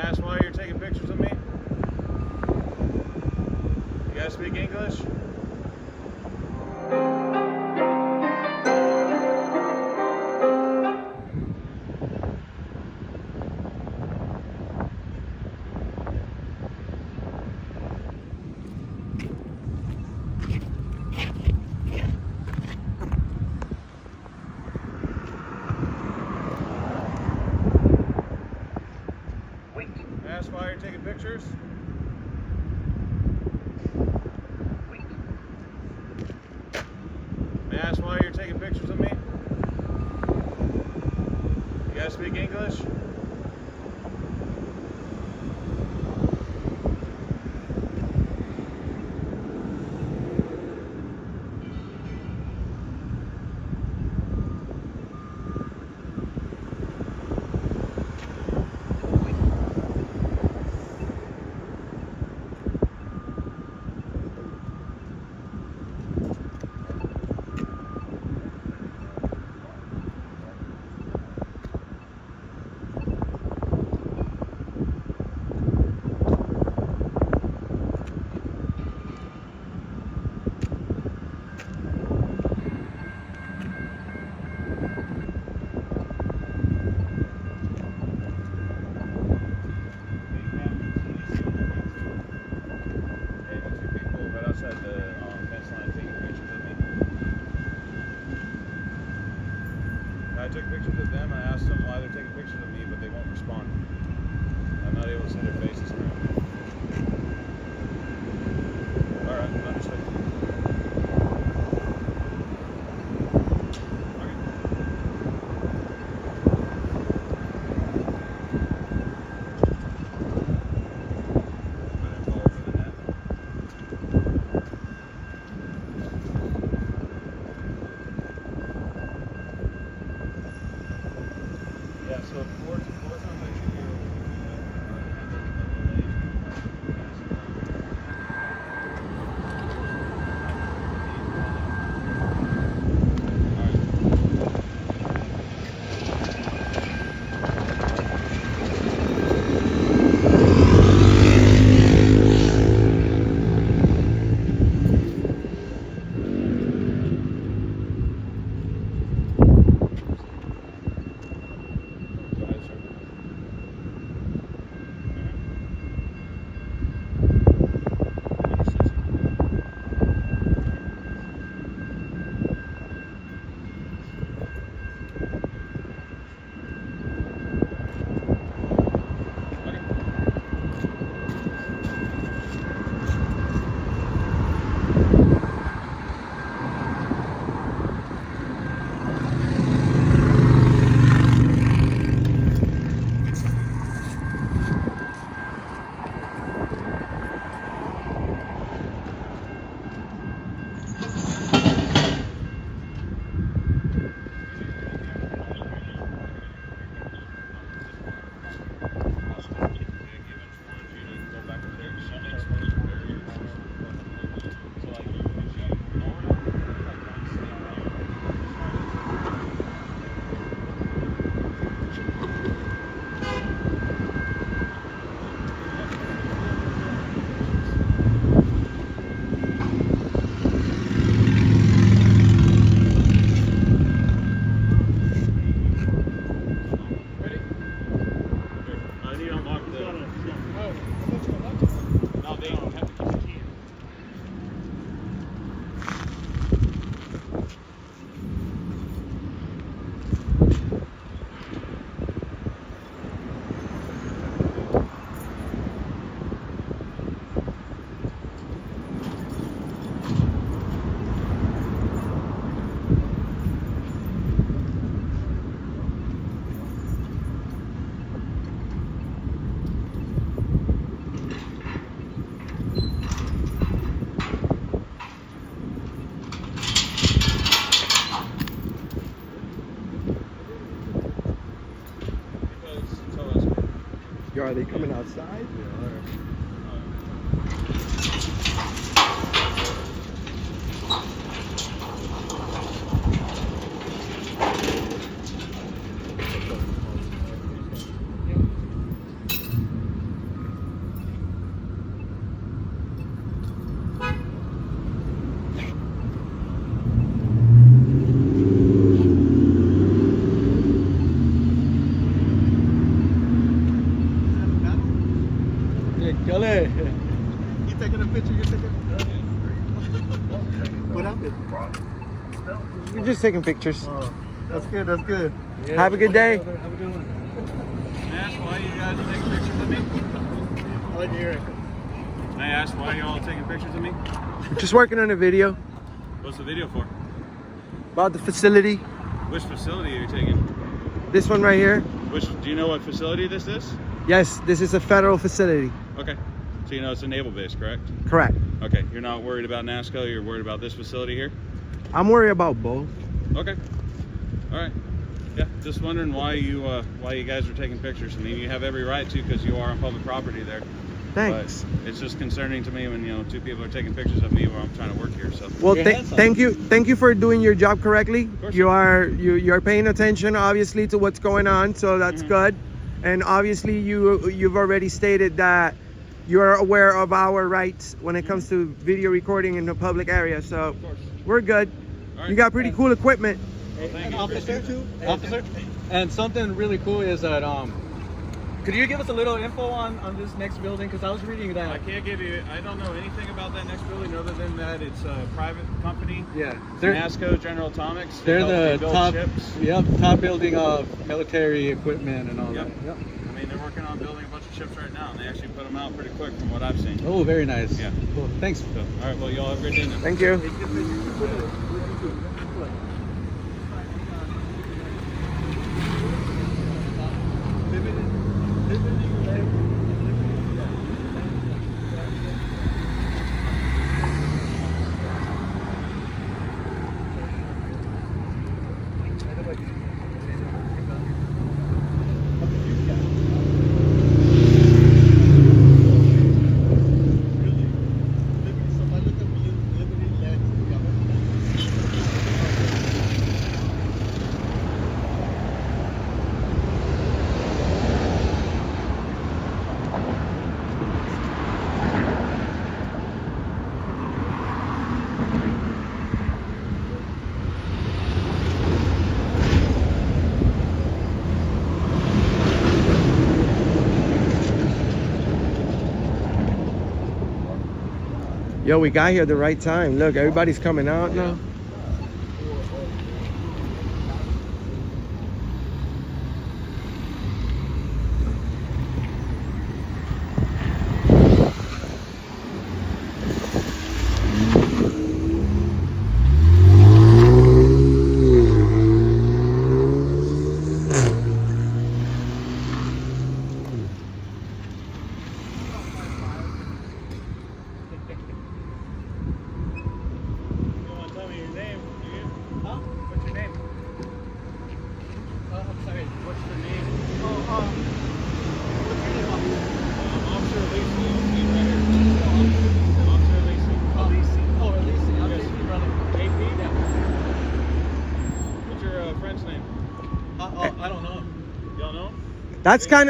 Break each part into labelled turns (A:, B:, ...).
A: ask why you're taking pictures of me? You guys speak English? Ask why you're taking pictures? May I ask why you're taking pictures of me? You guys speak English? I took pictures of them and I asked them why they're taking pictures of me, but they won't respond. I'm not able to see their faces currently. Alright, understood. Yeah, so four times I should do
B: Are they coming outside? picture? You're taking. What happened?
C: We're just taking pictures.
B: Oh, that's good. That's good.
C: Yeah. Have a good day.
B: Have a good one.
A: Ask why you guys are taking pictures of me.
B: I like to hear it.
A: I asked why you all taking pictures of me.
C: We're just working on a video
A: What's the video for?
C: about the facility.
A: Which facility are you taking?
C: This one right here.
A: Do you know what facility this is?
C: Yes, this is a federal facility.
A: Okay. So you know it's a naval base, correct?
C: Correct.
A: Okay. You're not worried about NASCO. You're worried about this facility here.
C: I'm worried about both.
A: Okay. All right. Yeah. Just wondering why you guys are taking pictures. I mean, you have every right to because you are on public property there.
C: Thanks.
A: But it's just concerning to me when two people are taking pictures of me while I'm trying to work here. So.
C: Well, thank you for doing your job correctly. You are paying attention obviously to what's going on, so that's good. And obviously you've already stated that you're aware of our rights when it comes to video recording in the public area. So we're good.
A: Right.
C: You got pretty cool equipment.
A: Well, thank you.
D: Officer, and something really cool is that could you give us a little info on this next building? Because I was reading that.
A: I can't give you. I don't know anything about that next building other than that it's a private company.
D: Yeah,
A: NASCO, General Atomics.
D: They're the
A: build
D: top.
A: ships.
D: Yep, top building of military equipment and all
A: Yep.
D: that. Yep.
A: I mean, they're working on building a bunch of ships right now, and they actually put them out pretty quick from what I've seen.
D: Oh, very nice.
A: Yeah.
D: Cool. Thanks.
A: So, all right. Well, y'all have a great day now.
C: Thank you. Yo, we got here at the right time. Look, everybody's coming out now.
D: I don't know.
A: Y'all know?
C: That's kind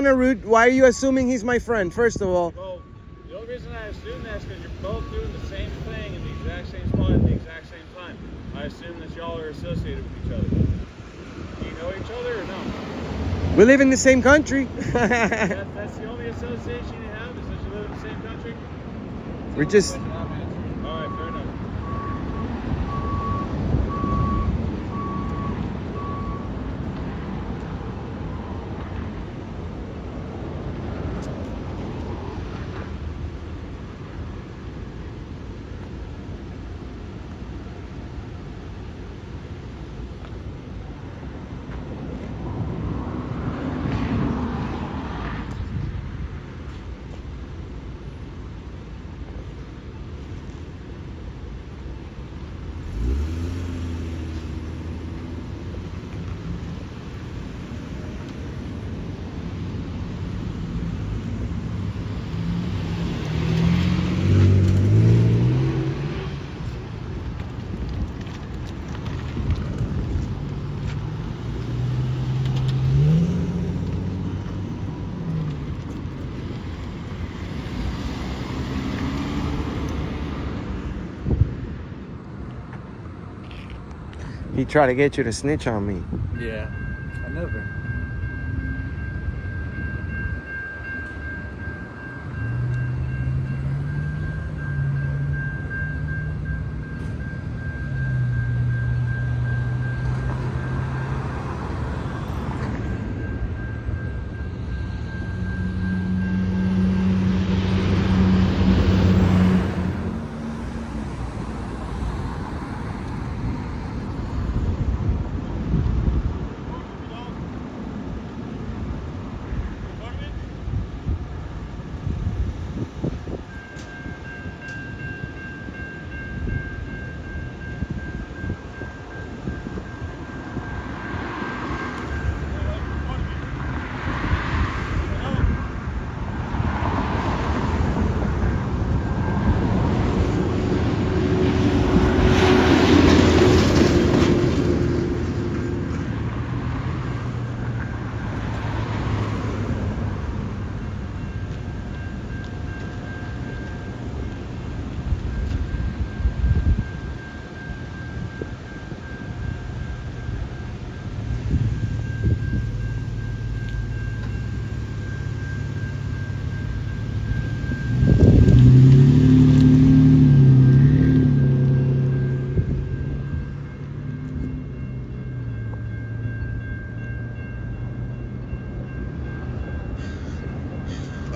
C: of rude. Why are you assuming he's my friend? First of all.
A: Well, the only reason I assume that is because you're both doing the same thing in the exact same spot at the exact same time. I assume that y'all are associated with each other. Do you know each other or no?
C: We live in the same country.
A: That's the only association you have is that you live in the same country?
C: We're just.
A: All right, fair enough.
C: He tried to get you to snitch on me.
D: Yeah, I never.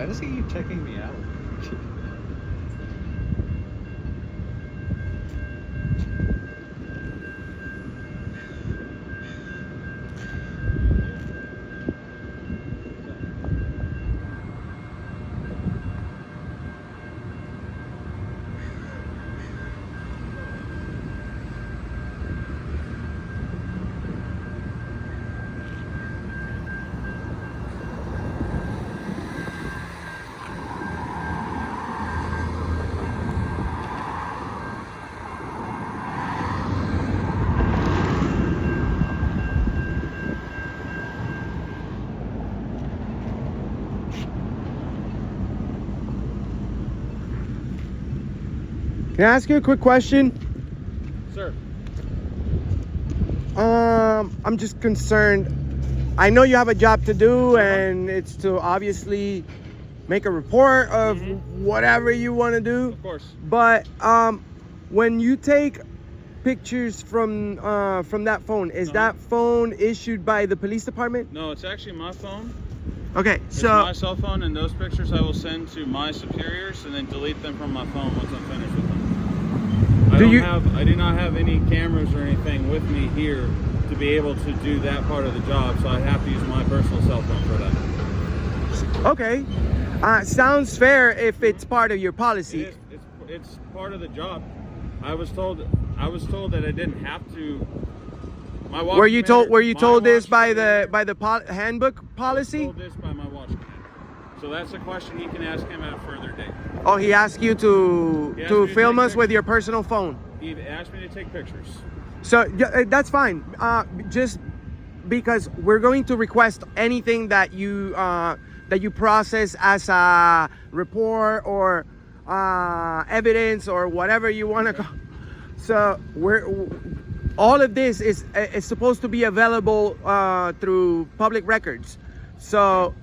D: Why does he keep checking me out?
C: Can I ask you a quick question?
A: Sir.
C: I'm just concerned. I know you have a job to do, and it's to obviously make a report of whatever you want to do.
A: Of course.
C: But when you take pictures from that phone, is that phone issued by the police department?
A: No, it's actually my phone.
C: Okay,
A: It's
C: so
A: my cell phone, and those pictures I will send to my superiors and then delete them from my phone once I'm finished with them. I do not have any cameras or anything with me here to be able to do that part of the job, so I have to use my personal cell phone for that.
C: okay, sounds fair if it's part of your policy.
A: It's part of the job. I was told that I didn't have to. My watch
C: Were you told this by
A: commander-
C: the handbook policy?
A: I was told this by my watch commander. So that's a question you can ask him at a further date.
C: Oh, he asked you to
A: He asked me to
C: film
A: take
C: us with your personal phone.
A: He asked me to take pictures.
C: So yeah, that's fine. Just because we're going to request anything that you process as a report or evidence or whatever you want to call. So all of this is supposed to be available through public records. So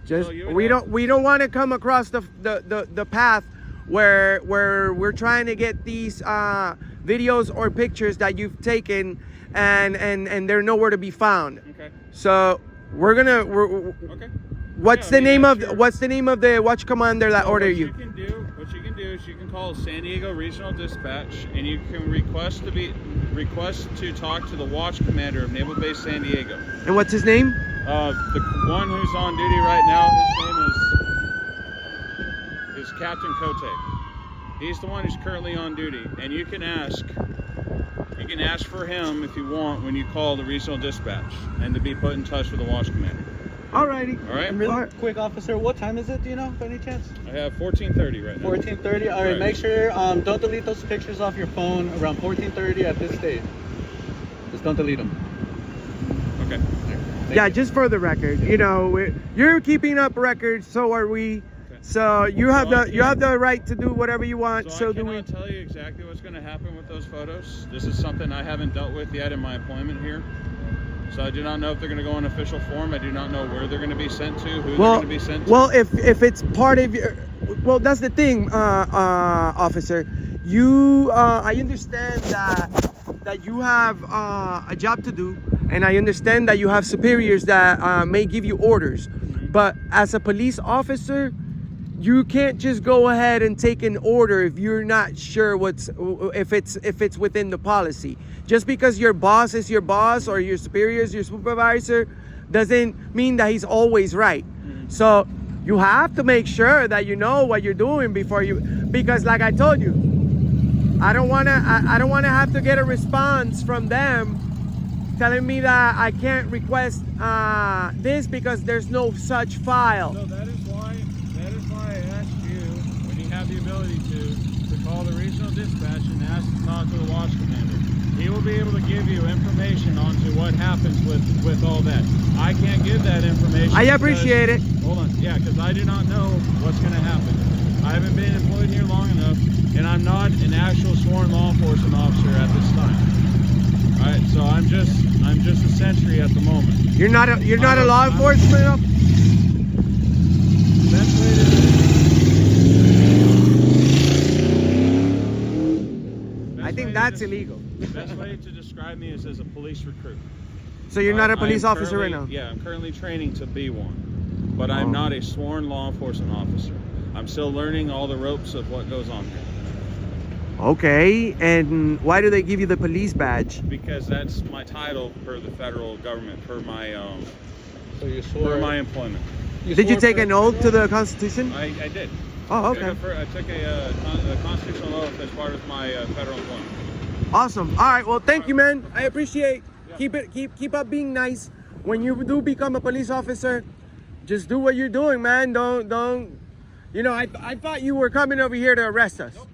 C: just we don't want to come across the path where we're trying to get these videos or pictures that you've taken and they're nowhere to be found.
A: Okay.
C: So
A: Okay.
C: what's the name of the watch commander that ordered you?
A: What you can do is you can call San Diego Regional Dispatch and you can request to talk to the watch commander of Naval Base San Diego.
C: And what's his name?
A: The one who's on duty right now, his name is Captain Cote. He's the one who's currently on duty, and you can ask for him if you want when you call the regional dispatch and to be put in touch with the watch commander.
C: Alrighty.
A: All right.
D: And really quick, officer, what time is it? Do you know, by any chance?
A: I have 14:30 right now.
D: 14:30. All right.
A: Right.
D: Make sure don't delete those pictures off your phone around 14:30 at this stage. Just don't delete them.
A: Okay.
C: Yeah, just for the record, you know, you're keeping up records, so are we. So you have the right to do whatever you want.
A: So I
C: do we.
A: cannot tell you exactly what's going to happen with those photos. This is something I haven't dealt with yet in my employment here. So I do not know if they're going to go in official form. I do not know where they're going to be sent to, who they're going to be sent to.
C: Well, if it's part of your, well, that's the thing, officer. I understand that you have a job to do, and I understand that you have superiors that may give you orders. But as a police officer, you can't just go ahead and take an order if you're not sure if it's within the policy. Just because your boss is your boss or your superior is your supervisor doesn't mean that he's always right. So you have to make sure that you know what you're doing because like I told you, I don't want to have to get a response from them telling me that I can't request this because there's no such file.
A: So that is why I asked you, when you have the ability to call the regional dispatch and ask to talk to the watch commander. He will be able to give you information onto what happens with all that. I can't give that information.
C: I appreciate it.
A: Hold on, yeah, because I do not know what's going to happen. I haven't been employed here long enough, and I'm not an actual sworn law enforcement officer at this time. All right, so I'm just a sentry at the moment.
C: You're not a law enforcement officer?
A: Best way to
C: I think that's illegal.
A: The best way to describe me is as a police recruit.
C: So you're not a
A: I
C: police
A: am
C: officer right now?
A: Yeah, I'm currently training to be one. but I'm
C: Oh.
A: not a sworn law enforcement officer. I'm still learning all the ropes of what goes on here.
C: Okay, and why do they give you the police badge?
A: Because that's my title per the federal government, per my
D: So you
A: per
D: swore.
A: my employment.
C: Did you
D: swore
C: take
D: for-
C: an oath to the Constitution?
A: I did.
C: Oh, okay.
A: I took a constitutional oath as part of my federal employment.
C: Awesome. All right. Well, thank you, man. I appreciate. Keep up being nice. When you do become a police officer, just do what you're doing, man. Don't. You know, I thought you were coming over here to arrest us.
A: Nope.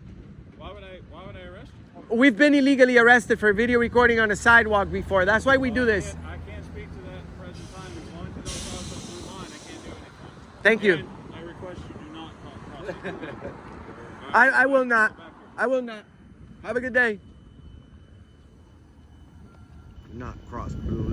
A: Why would I arrest you?
C: We've been illegally arrested for video recording on a sidewalk before. That's why we do this.
A: I can't speak to that at the present time. As long as you don't cross the blue line, I can't do anything.
C: Thank you.
A: And I request you do not cross the blue line.
C: I will not. I will not. Have a good day. Do not cross blue